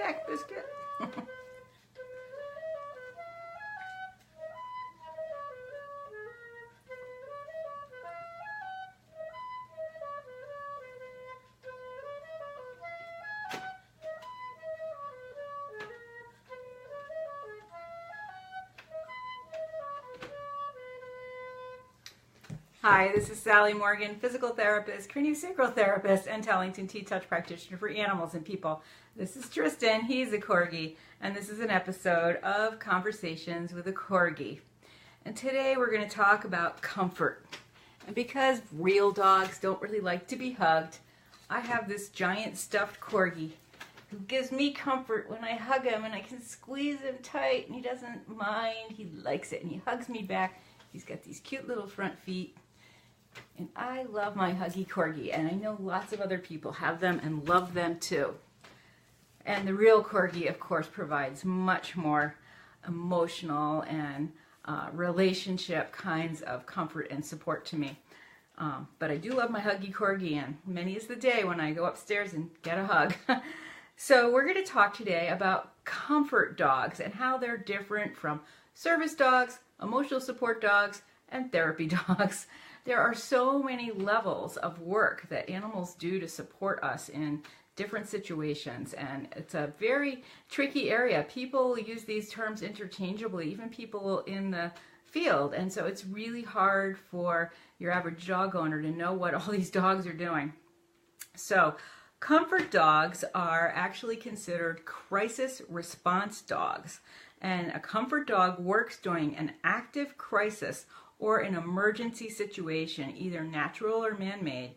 back, Biscuit. Hi, this is Sally Morgan, physical therapist, craniosacral therapist, and Tellington T-Touch practitioner for animals and people. This is Tristan, he's a Corgi, and this is an episode of Conversations with a Corgi. And today we're going to talk about comfort. And because real dogs don't really like to be hugged, I have this giant stuffed Corgi who gives me comfort when I hug him, and I can squeeze him tight, and he doesn't mind. He likes it, and he hugs me back. He's got these cute little front feet. And I love my huggy Corgi, and I know lots of other people have them and love them too. And the real Corgi, of course, provides much more emotional and relationship kinds of comfort and support to me. But I do love my huggy Corgi, and many is the day when I go upstairs and get a hug. So we're going to talk today about comfort dogs and how they're different from service dogs, emotional support dogs, and therapy dogs. There are so many levels of work that animals do to support us in different situations, and it's a very tricky area. People use these terms interchangeably, even people in the field, and so it's really hard for your average dog owner to know what all these dogs are doing. So comfort dogs are actually considered crisis response dogs, and a comfort dog works during an active crisis or an emergency situation, either natural or man-made.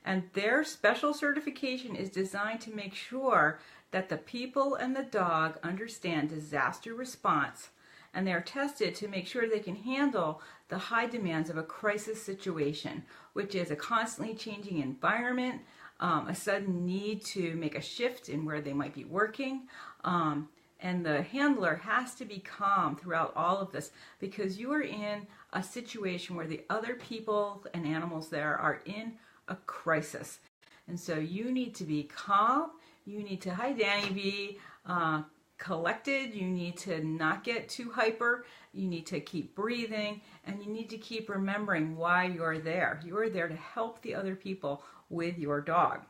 And their special certification is designed to make sure that the people and the dog understand disaster response, and they're tested to make sure they can handle the high demands of a crisis situation, which is a constantly changing environment, a sudden need to make a shift in where they might be working, and the handler has to be calm throughout all of this, because you are in a situation where the other people and animals there are in a crisis. And so you need to be calm. You need to, hi Danny, be collected. You need to not get too hyper. You need to keep breathing, and you need to keep remembering why you're there. You're there to help the other people with your dog.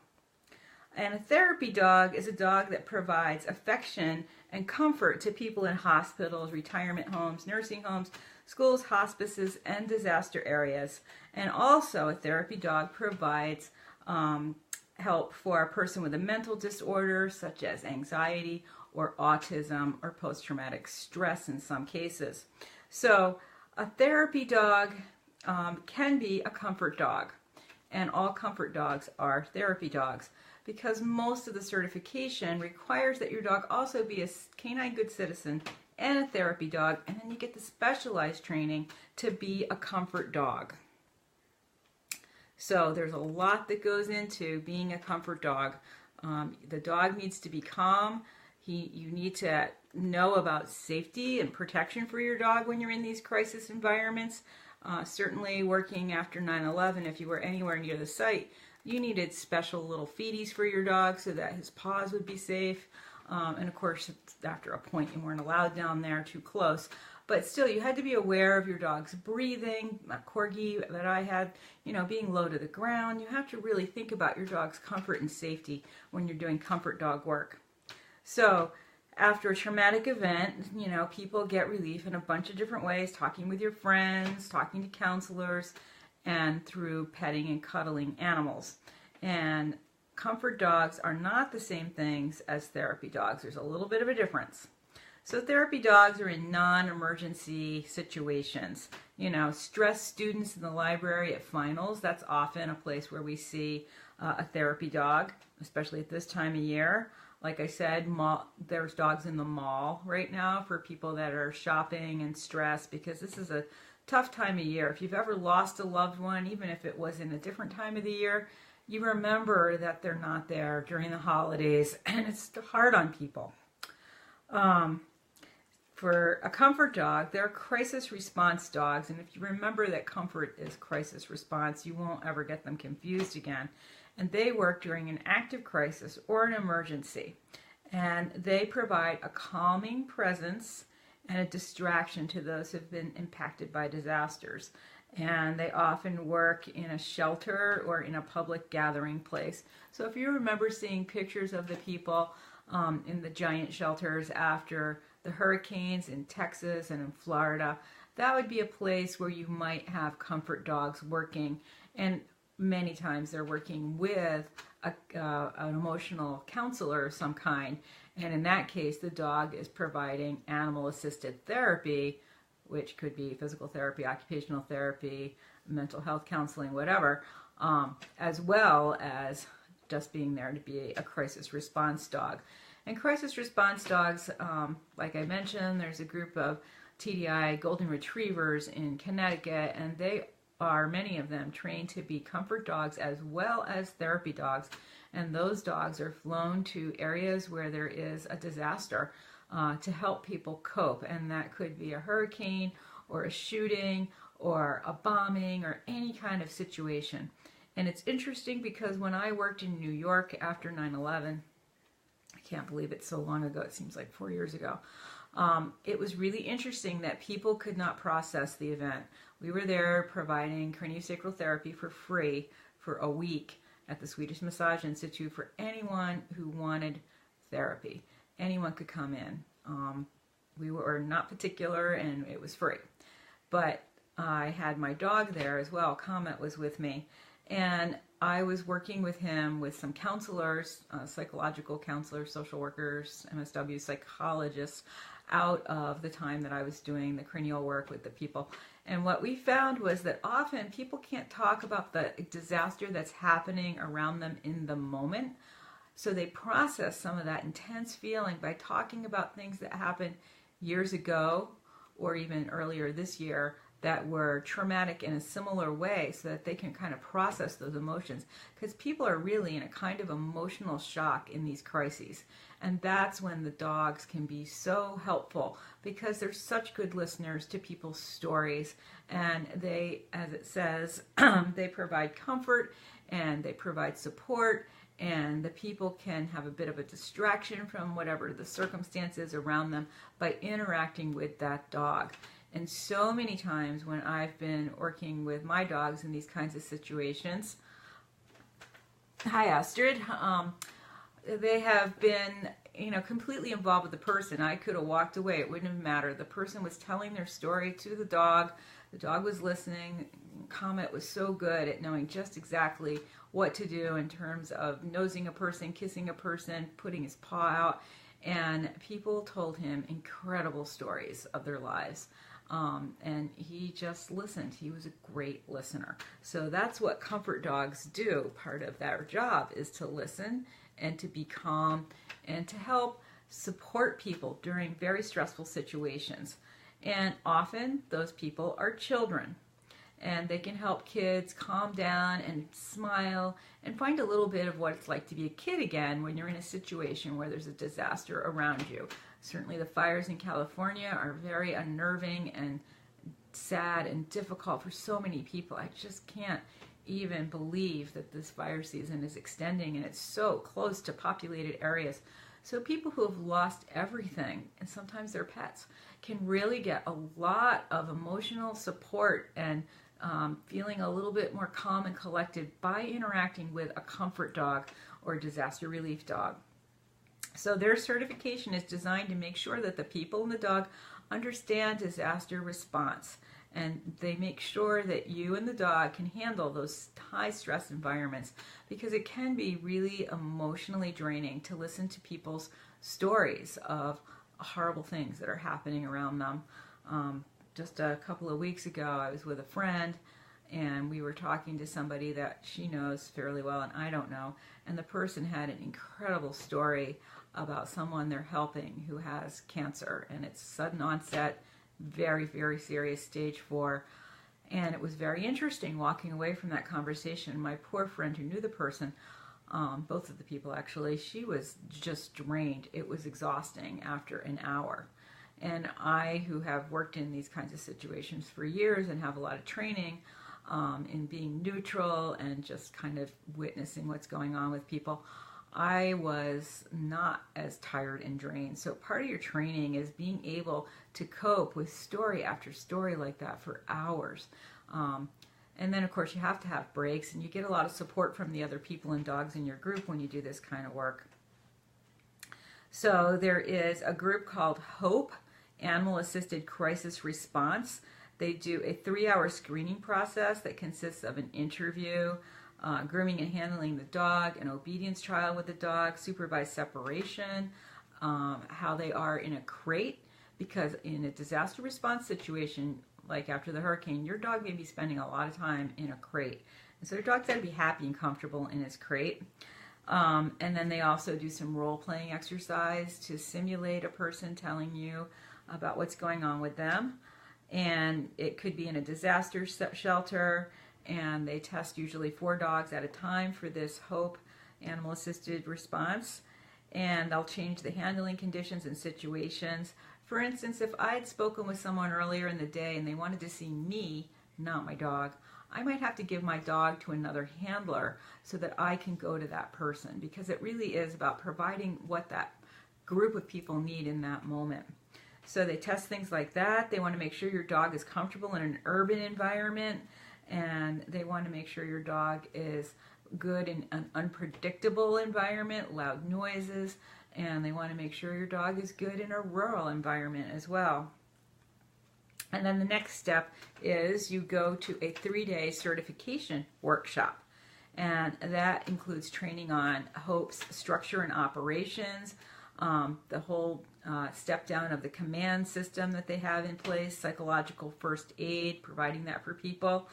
And a therapy dog is a dog that provides affection and comfort to people in hospitals, retirement homes, nursing homes, schools, hospices, and disaster areas. And also a therapy dog provides help for a person with a mental disorder such as anxiety or autism or post-traumatic stress in some cases. So a therapy dog can be a comfort dog, and all comfort dogs are therapy dogs, because most of the certification requires that your dog also be a canine good citizen and a therapy dog, and then you get the specialized training to be a comfort dog. So there's a lot that goes into being a comfort dog. The dog needs to be calm. You need to know about safety and protection for your dog when you're in these crisis environments. Certainly working after 9/11, if you were anywhere near the site, you needed special little feeties for your dog so that his paws would be safe. And of course, after a point, you weren't allowed down there too close. But still, you had to be aware of your dog's breathing. A Corgi that I had, being low to the ground. You have to really think about your dog's comfort and safety when you're doing comfort dog work. So after a traumatic event, people get relief in a bunch of different ways, talking with your friends, talking to counselors, and through petting and cuddling animals. And comfort dogs are not the same things as therapy dogs. There's a little bit of a difference. So therapy dogs are in non-emergency situations. Stressed students in the library at finals, that's often a place where we see a therapy dog, especially at this time of year. Like I said, there's dogs in the mall right now for people that are shopping and stressed, because this is a tough time of year. If you've ever lost a loved one, even if it was in a different time of the year, you remember that they're not there during the holidays, and it's hard on people. For a comfort dog, they're crisis response dogs, and if you remember that comfort is crisis response, you won't ever get them confused again. And they work during an active crisis or an emergency. And they provide a calming presence and a distraction to those who have been impacted by disasters. And they often work in a shelter or in a public gathering place. So if you remember seeing pictures of the people in the giant shelters after the hurricanes in Texas and in Florida, that would be a place where you might have comfort dogs working. And many times they're working with an emotional counselor of some kind. And in that case, the dog is providing animal-assisted therapy, which could be physical therapy, occupational therapy, mental health counseling, whatever, as well as just being there to be a crisis response dog. And crisis response dogs, like I mentioned, there's a group of TDI golden retrievers in Connecticut, and they are, many of them, trained to be comfort dogs as well as therapy dogs. And those dogs are flown to areas where there is a disaster to help people cope. And that could be a hurricane or a shooting or a bombing or any kind of situation. And it's interesting because when I worked in New York after 9/11, I can't believe it's so long ago, it seems like 4 years ago, it was really interesting that people could not process the event. We were there providing craniosacral therapy for free for a week at the Swedish Massage Institute for anyone who wanted therapy. Anyone could come in. We were not particular, and it was free. But I had my dog there as well. Comet was with me. And I was working with him with some counselors, psychological counselors, social workers, MSW psychologists, out of the time that I was doing the cranial work with the people. And what we found was that often people can't talk about the disaster that's happening around them in the moment. So they process some of that intense feeling by talking about things that happened years ago or even earlier this year that were traumatic in a similar way, so that they can kind of process those emotions. Because people are really in a kind of emotional shock in these crises. And that's when the dogs can be so helpful, because they're such good listeners to people's stories. And they, as it says, they provide comfort and they provide support, and the people can have a bit of a distraction from whatever the circumstances around them by interacting with that dog. And so many times when I've been working with my dogs in these kinds of situations, hi Astrid, they have been, completely involved with the person. I could have walked away, it wouldn't have mattered. The person was telling their story to the dog was listening. Comet was so good at knowing just exactly what to do in terms of nosing a person, kissing a person, putting his paw out, and people told him incredible stories of their lives. And he just listened. He was a great listener. So that's what comfort dogs do. Part of their job is to listen and to be calm and to help support people during very stressful situations. And often those people are children. And they can help kids calm down and smile and find a little bit of what it's like to be a kid again when you're in a situation where there's a disaster around you. Certainly the fires in California are very unnerving and sad and difficult for so many people. I just can't even believe that this fire season is extending and it's so close to populated areas. So people who have lost everything, and sometimes their pets, can really get a lot of emotional support and feeling a little bit more calm and collected by interacting with a comfort dog or disaster relief dog. So their certification is designed to make sure that the people and the dog understand disaster response, and they make sure that you and the dog can handle those high stress environments, because it can be really emotionally draining to listen to people's stories of horrible things that are happening around them. Just a couple of weeks ago, I was with a friend, and we were talking to somebody that she knows fairly well and I don't know, and the person had an incredible story about someone they're helping who has cancer, and it's sudden onset, very, very serious, stage 4. And it was very interesting walking away from that conversation. My poor friend who knew the person, both of the people actually, she was just drained. It was exhausting after an hour. And I, who have worked in these kinds of situations for years and have a lot of training in being neutral and just kind of witnessing what's going on with people, I was not as tired and drained. So part of your training is being able to cope with story after story like that for hours. And then, of course, you have to have breaks, and you get a lot of support from the other people and dogs in your group when you do this kind of work. So there is a group called HOPE, Animal Assisted Crisis Response. They do a 3-hour screening process that consists of an interview, grooming and handling the dog, an obedience trial with the dog, supervised separation, how they are in a crate, because in a disaster response situation, like after the hurricane, your dog may be spending a lot of time in a crate. And so your dog's got to be happy and comfortable in his crate. And then they also do some role-playing exercise to simulate a person telling you about what's going on with them. And it could be in a disaster shelter, and they test usually 4 dogs at a time for this HOPE animal assisted response. And they'll change the handling conditions and situations. For instance, if I had spoken with someone earlier in the day and they wanted to see me, not my dog, I might have to give my dog to another handler so that I can go to that person, because it really is about providing what that group of people need in that moment. So they test things like that. They want to make sure your dog is comfortable in an urban environment, and they want to make sure your dog is good in an unpredictable environment, loud noises, and they want to make sure your dog is good in a rural environment as well. And then the next step is you go to a 3-day certification workshop. And that includes training on HOPE's structure and operations, the whole step down of the command system that they have in place, psychological first aid, providing that for people,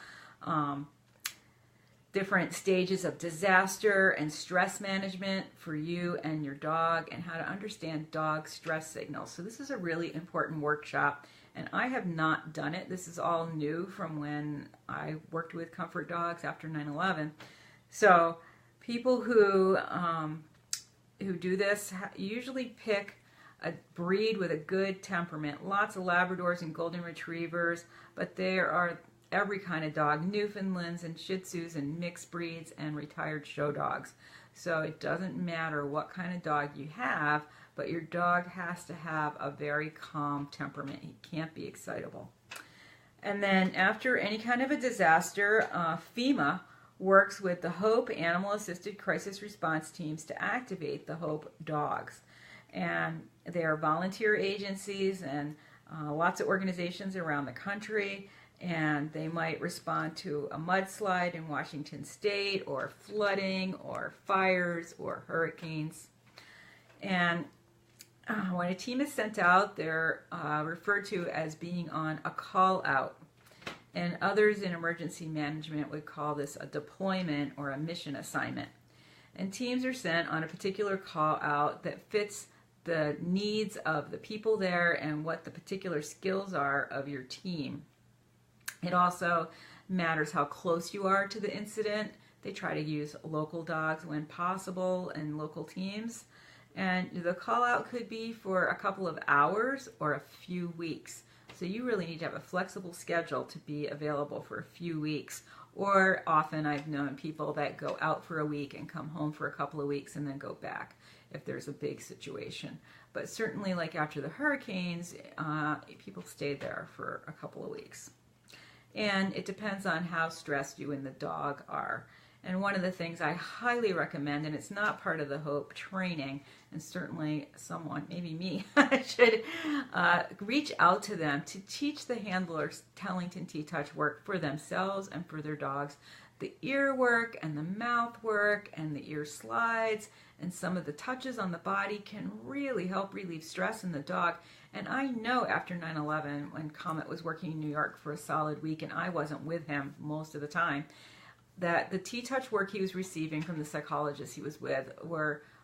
different stages of disaster and stress management for you and your dog, and how to understand dog stress signals. So this is a really important workshop, and I have not done it. This is all new from when I worked with comfort dogs after 9/11. So people who do this usually pick a breed with a good temperament. Lots of Labradors and Golden Retrievers, but there are every kind of dog, Newfoundlands and Shih Tzus and mixed breeds and retired show dogs. So it doesn't matter what kind of dog you have, but your dog has to have a very calm temperament. He can't be excitable. And then after any kind of a disaster, FEMA works with the HOPE Animal Assisted Crisis Response teams to activate the HOPE dogs. And they are volunteer agencies and lots of organizations around the country, and they might respond to a mudslide in Washington State, or flooding, or fires, or hurricanes. And when a team is sent out, they're referred to as being on a call out. And others in emergency management would call this a deployment or a mission assignment. And teams are sent on a particular call out that fits the needs of the people there and what the particular skills are of your team. It also matters how close you are to the incident. They try to use local dogs when possible and local teams. And the call out could be for a couple of hours or a few weeks. So you really need to have a flexible schedule to be available for a few weeks. Or often I've known people that go out for a week and come home for a couple of weeks and then go back if there's a big situation. But certainly, like after the hurricanes, people stayed there for a couple of weeks. And it depends on how stressed you and the dog are. And one of the things I highly recommend, and it's not part of the HOPE training, and certainly someone, maybe me, should reach out to them to teach the handlers Tellington T-Touch work for themselves and for their dogs. The ear work and the mouth work and the ear slides and some of the touches on the body can really help relieve stress in the dog. And I know after 9/11, when Comet was working in New York for a solid week and I wasn't with him most of the time, that the T-Touch work he was receiving from the psychologists he was with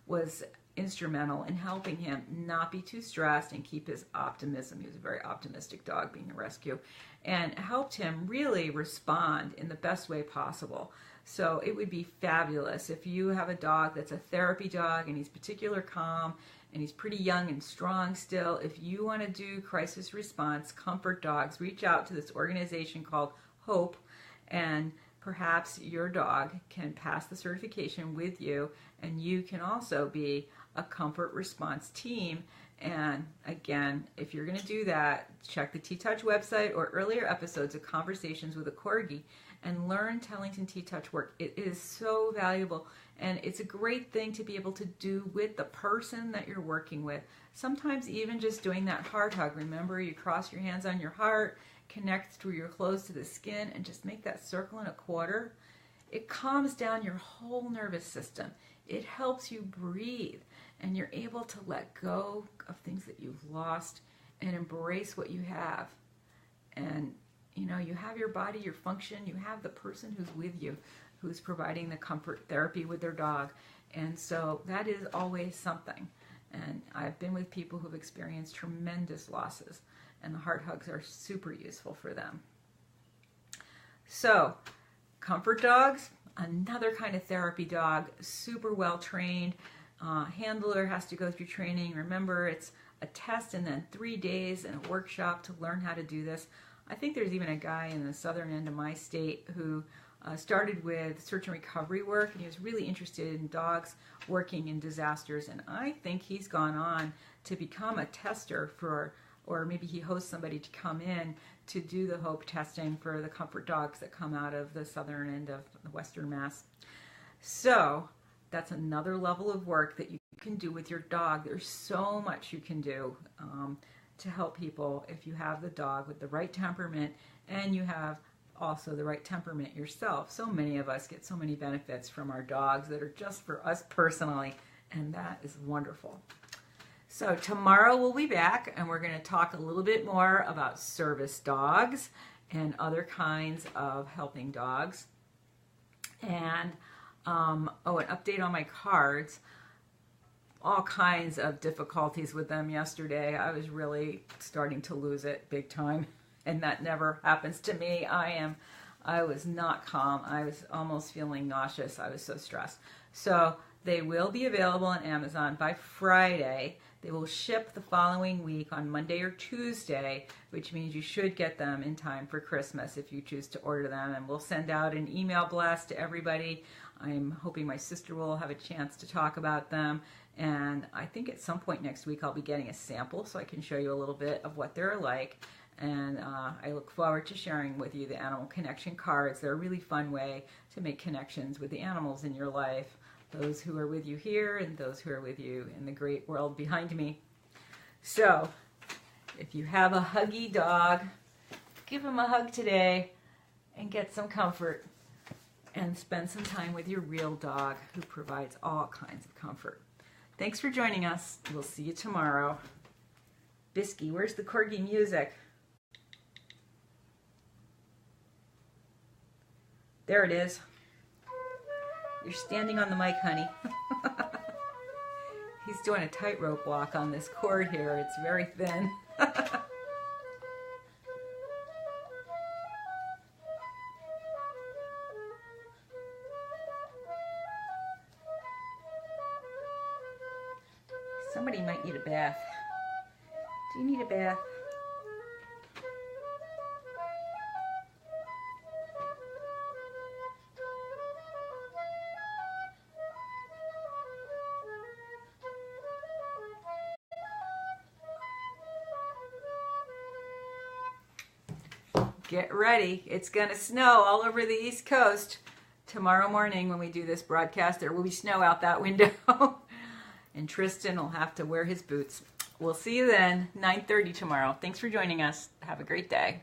was instrumental in helping him not be too stressed and keep his optimism. He was a very optimistic dog, being a rescue, and helped him really respond in the best way possible. So it would be fabulous if you have a dog that's a therapy dog and he's particularly calm and he's pretty young and strong still. If you want to do crisis response comfort dogs, reach out to this organization called HOPE and perhaps your dog can pass the certification with you, and you can also be a comfort response team. And again, if you're going to do that, check the T-Touch website or earlier episodes of Conversations with a Corgi and learn Tellington T-Touch work. It is so valuable, and it's a great thing to be able to do with the person that you're working with. Sometimes even just doing that heart hug. Remember, you cross your hands on your heart, connect through your clothes to the skin, and just make that circle and a quarter. It calms down your whole nervous system. It helps you breathe, and you're able to let go of things that you've lost and embrace what you have. And you know, you have your body, your function, you have the person who's with you, who's providing the comfort therapy with their dog. And so that is always something. And I've been with people who've experienced tremendous losses, and the heart hugs are super useful for them. So, comfort dogs, another kind of therapy dog, super well trained. Handler has to go through training. Remember, it's a test and then 3 days and a workshop to learn how to do this. I think there's even a guy in the southern end of my state who started with search and recovery work, and he was really interested in dogs working in disasters. And I think he's gone on to become a tester for, or maybe he hosts somebody to come in to do the HOPE testing for the comfort dogs that come out of the southern end of Western Mass. So that's another level of work that you can do with your dog. There's so much you can do to help people if you have the dog with the right temperament and you have also the right temperament yourself. So many of us get so many benefits from our dogs that are just for us personally, and that is wonderful. So tomorrow we'll be back, and we're going to talk a little bit more about service dogs and other kinds of helping dogs. And an update on my cards. All kinds of difficulties with them yesterday. I was really starting to lose it big time, and that never happens to me. I was not calm. I was almost feeling nauseous. I was so stressed. So they will be available on Amazon by Friday. They will ship the following week on Monday or Tuesday, which means you should get them in time for Christmas if you choose to order them. And we'll send out an email blast to everybody. I'm hoping my sister will have a chance to talk about them. And I think at some point next week I'll be getting a sample so I can show you a little bit of what they're like. And I look forward to sharing with you the Animal Connection cards. They're a really fun way to make connections with the animals in your life, those who are with you here and those who are with you in the great world behind me. So if you have a huggy dog, give him a hug today and get some comfort, and spend some time with your real dog who provides all kinds of comfort. Thanks for joining us. We'll see you tomorrow. Bisky, where's the Corgi music? There it is. You're standing on the mic, honey. He's doing a tightrope walk on this cord here. It's very thin. Somebody might need a bath. Do you need a bath? Get ready. It's going to snow all over the East Coast. Tomorrow morning when we do this broadcast, there will be snow out that window. And Tristan will have to wear his boots. We'll see you then, 9:30 tomorrow. Thanks for joining us. Have a great day.